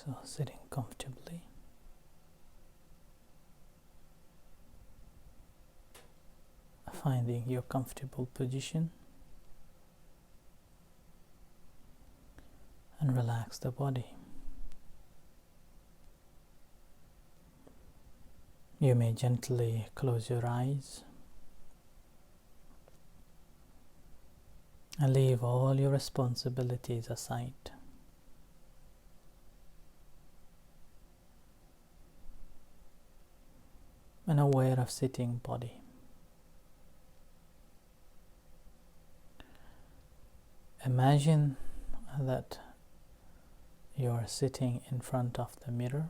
So sitting comfortably. Finding your comfortable position and relax the body. You may gently close your eyes and leave all your responsibilities aside. And aware of sitting body. Imagine that you are sitting in front of the mirror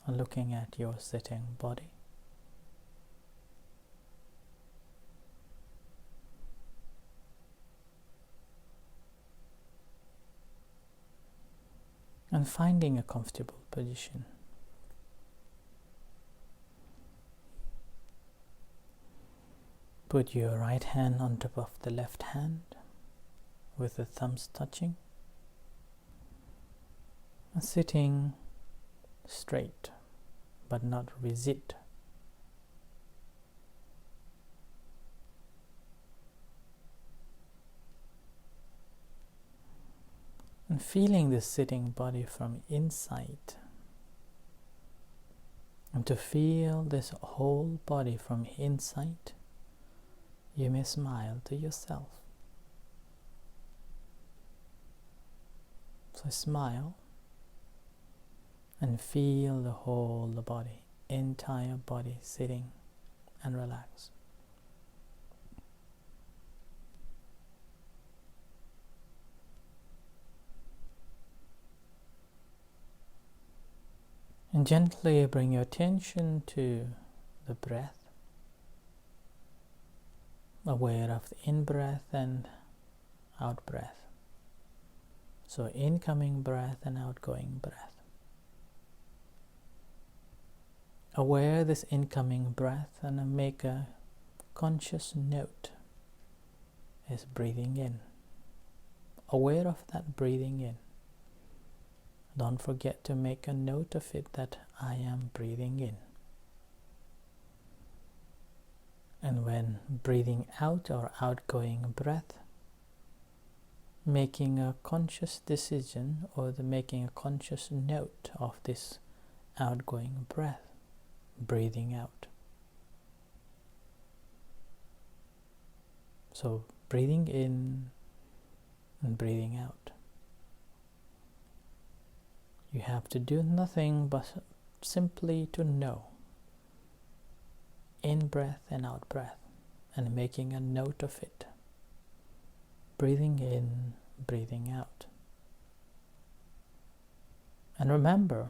and looking at your sitting body. And finding a comfortable position. Put your right hand on top of the left hand with the thumbs touching, and sitting straight but not rigid. And feeling the sitting body from inside. And to feel this whole body from inside, you may smile to yourself. So smile and feel the whole body, entire body sitting and relax. And gently bring your attention to the breath, aware of the in-breath and out-breath. So incoming breath and outgoing breath. Aware this incoming breath and make a conscious note is breathing in. Aware of that breathing in. Don't forget to make a note of it that I am breathing in. And when breathing out or outgoing breath, making a conscious decision or making a conscious note of this outgoing breath, breathing out. So breathing in and breathing out. You have to do nothing but simply to know in breath and out breath and making a note of it. Breathing in, breathing out. And remember,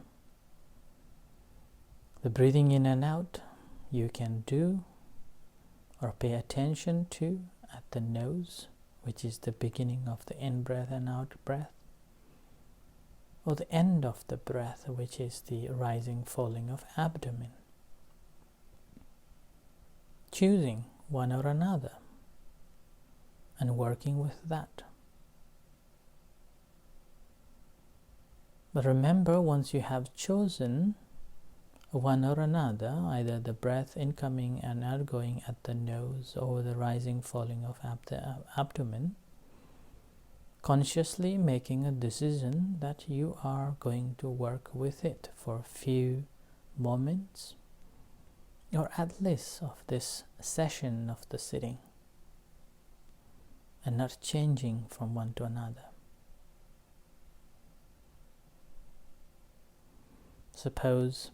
the breathing in and out you can do or pay attention to at the nose, which is the beginning of the in-breath and out-breath, or the end of the breath, which is the rising, falling of abdomen. Choosing one or another and working with that. But remember, once you have chosen one or another, either the breath incoming and outgoing at the nose or the rising, falling of the abdomen, consciously making a decision that you are going to work with it for a few moments or at least of this session of the sitting, and not changing from one to another. Suppose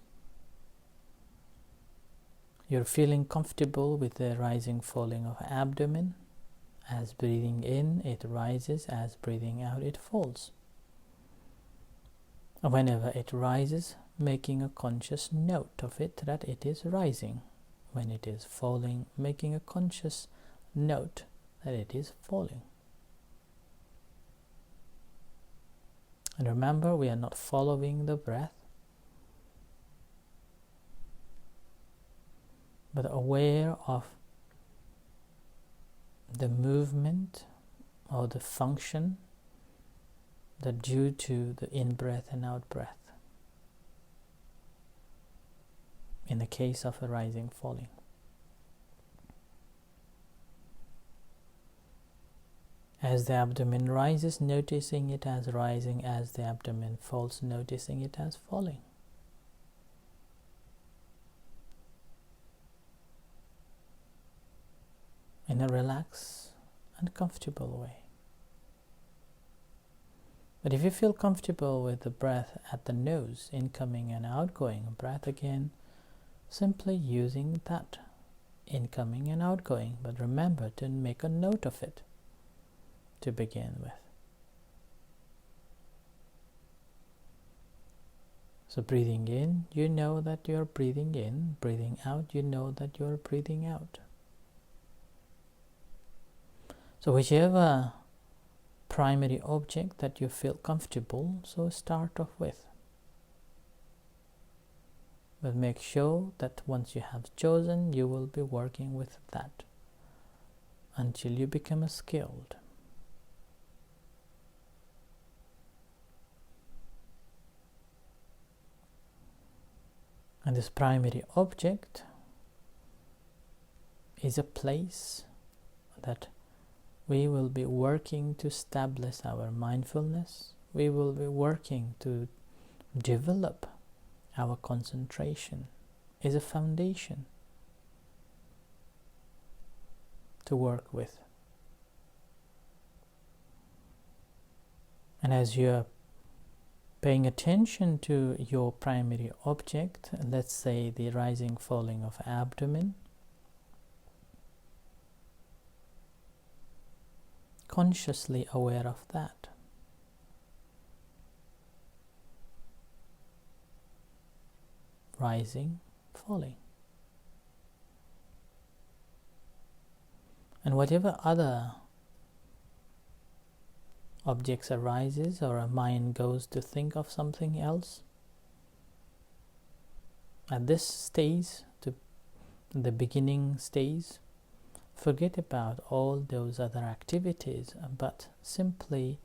you're feeling comfortable with the rising, falling of abdomen. As breathing in, it rises. As breathing out, it falls. Whenever it rises, making a conscious note of it that it is rising. When it is falling, making a conscious note that it is falling. And remember, we are not following the breath, but aware of the movement or the function that due to the in-breath and out-breath. in the case of a rising falling. As the abdomen rises, noticing it as rising. As the abdomen falls, noticing it as falling. In a relaxed and comfortable way. But if you feel comfortable with the breath at the nose, incoming and outgoing breath again, simply using that incoming and outgoing, but remember to make a note of it to begin with. So breathing in, you know that you're breathing in. Breathing out, you know that you're breathing out. So whichever primary object that you feel comfortable, so start off with. But make sure that once you have chosen, you will be working with that until you become skilled. And this primary object is a place that we will be working to establish our mindfulness. We will be working to develop our concentration. Is a foundation to work with. And as you're paying attention to your primary object, let's say the rising falling of abdomen, consciously aware of that. Rising, falling. And whatever other objects arises or a mind goes to think of something else, at this stage, to the beginning stage, forget about all those other activities, but simply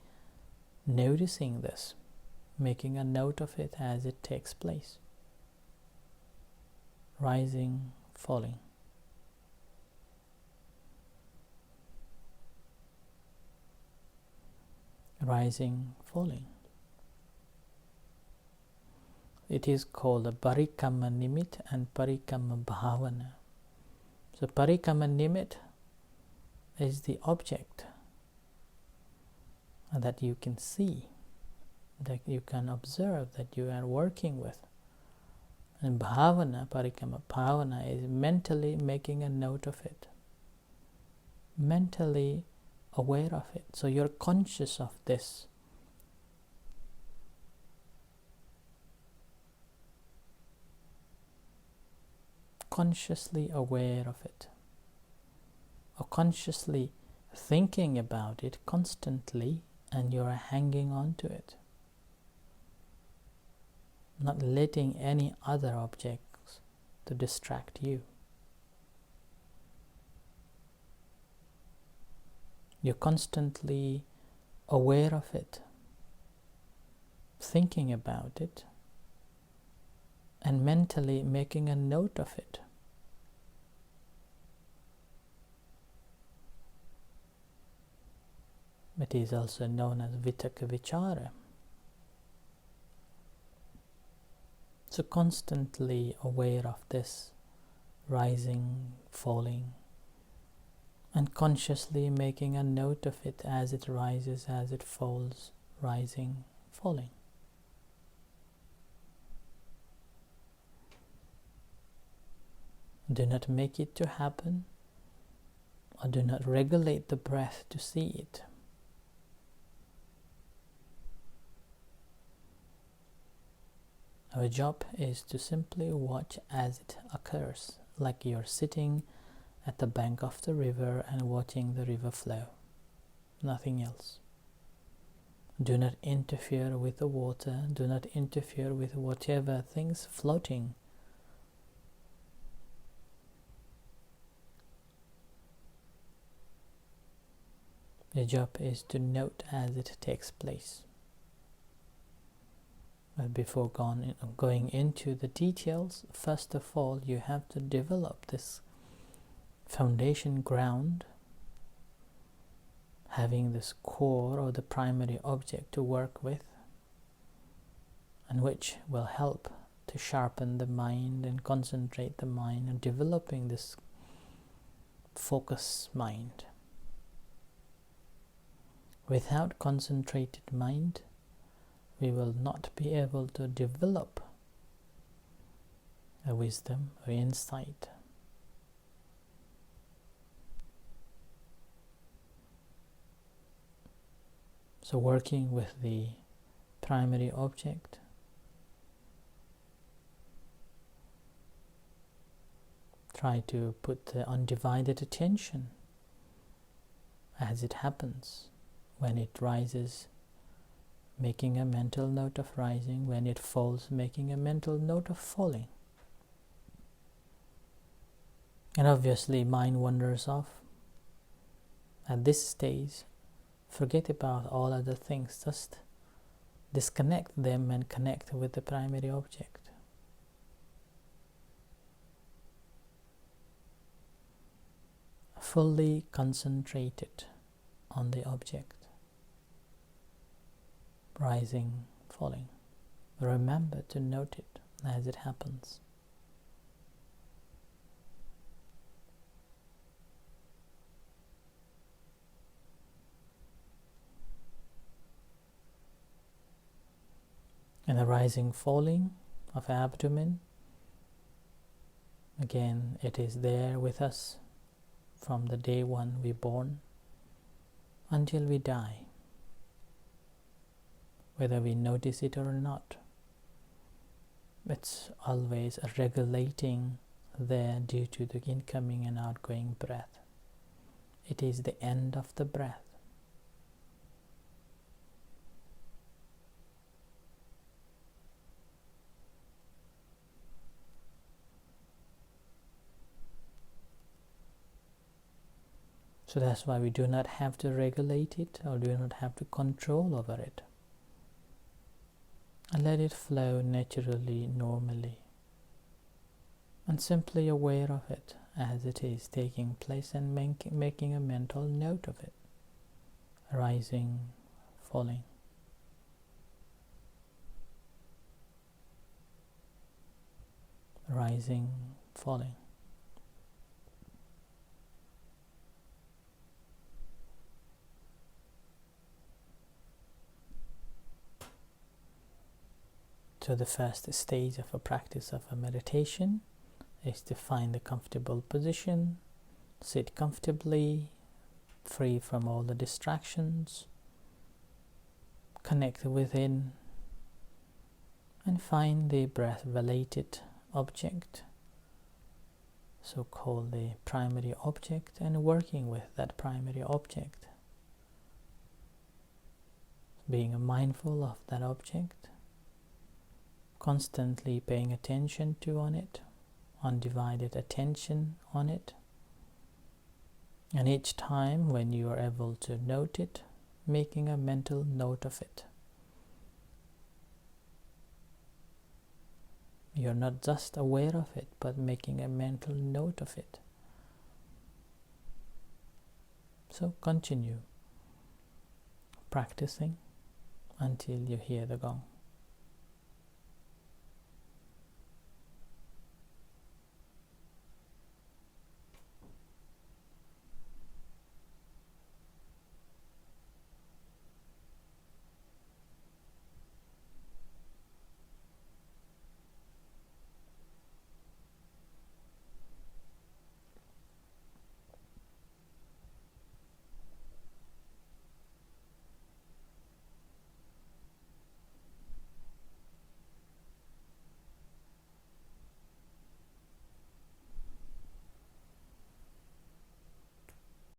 noticing this, making a note of it as it takes place. Rising, falling. Rising, falling. It is called a Parikamma Nimit and Parikamma Bhavana. So Parikamma Nimit is the object that you can see, that you can observe, that you are working with. And Bhavana, Parikamma Bhavana, is mentally making a note of it. Mentally aware of it. So you're conscious of this. Consciously aware of it. Or consciously thinking about it constantly, and you're hanging on to it. Not letting any other objects to distract you. You're constantly aware of it, thinking about it, and mentally making a note of it. It is also known as Vitaka Vichara. So constantly aware of this rising, falling, and consciously making a note of it as it rises, as it falls, rising, falling. Do not make it to happen, or do not regulate the breath to see it. Our job is to simply watch as it occurs, like you're sitting at the bank of the river and watching the river flow. Nothing else. Do not interfere with the water. Do not interfere with whatever things floating. Your job is to note as it takes place. But before going into the details, first of all, you have to develop this foundation ground, having this core or the primary object to work with, and which will help to sharpen the mind and concentrate the mind and developing this focus mind. Without concentrated mind, we will not be able to develop a wisdom or insight. So working with the primary object, try to put the undivided attention as it happens. When it rises, making a mental note of rising. When it falls, making a mental note of falling. And obviously mind wanders off. At this stage, forget about all other things. Just disconnect them and connect with the primary object. Fully concentrated on the object. Rising, falling. Remember to note it as it happens. And the rising, falling of abdomen, again, it is there with us from the day one we born until we die. Whether we notice it or not, it's always a regulating there due to the incoming and outgoing breath. It is the end of the breath. So that's why we do not have to regulate it or do not have to control over it. And let it flow naturally, normally, and simply aware of it as it is taking place and making a mental note of it. Rising, falling. Rising, falling. So the first stage of a practice of a meditation is to find a comfortable position, sit comfortably, free from all the distractions, connect within, and find the breath-related object, so-called the primary object, and working with that primary object. Being mindful of that object, constantly paying attention on it, undivided attention on it, and each time when you are able to note it, making a mental note of it. You're not just aware of it, but making a mental note of it. So continue practicing until you hear the gong.